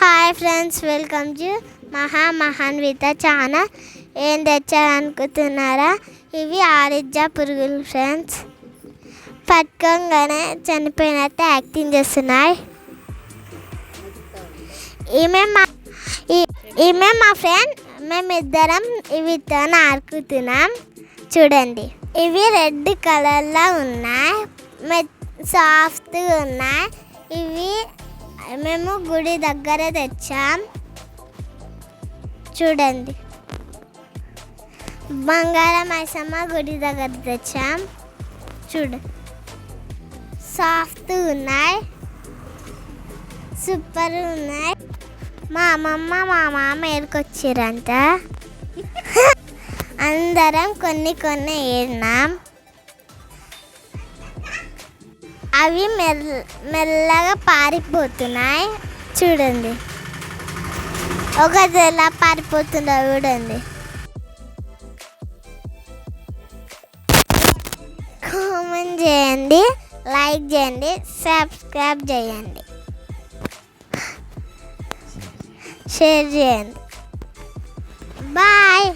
Hi friends, welcome to Mahanvitha channel. ఏం తెచ్చారనుకుంటున్నారా? ఇవి ఆరిజ్జా పురుగులు ఫ్రెండ్స్. పట్టుకోగానే చనిపోయినట్టు యాక్టింగ్ చేస్తున్నాయి. ఈమె మా ఫ్రెండ్. మేమిద్దరం ఇవితో ఆడుకుంటున్నాం. చూడండి, ఇవి రెడ్ కలర్లో ఉన్నాయి, సాఫ్ట్గా ఉన్నాయి. ఇవి మేము గుడి దగ్గర తెచ్చాం. చూడండి, బంగారం మైసమ్మ గుడి దగ్గర తెచ్చాం. సాఫ్ట్గా ఉన్నాయి, సూపర్ ఉన్నాయి. మా అమ్మమ్మ మా మామ ఏరుకొచ్చిరంట. అందరం కొన్ని ఏరినాం. అవి మెల్లగా పారిపోతున్నాయి. చూడండి, ఒకటి ఎలా పారిపోతుందో చూడండి. కామెంట్ చేయండి, లైక్ చేయండి, సబ్స్క్రైబ్ చేయండి, షేర్ చేయండి. బాయ్.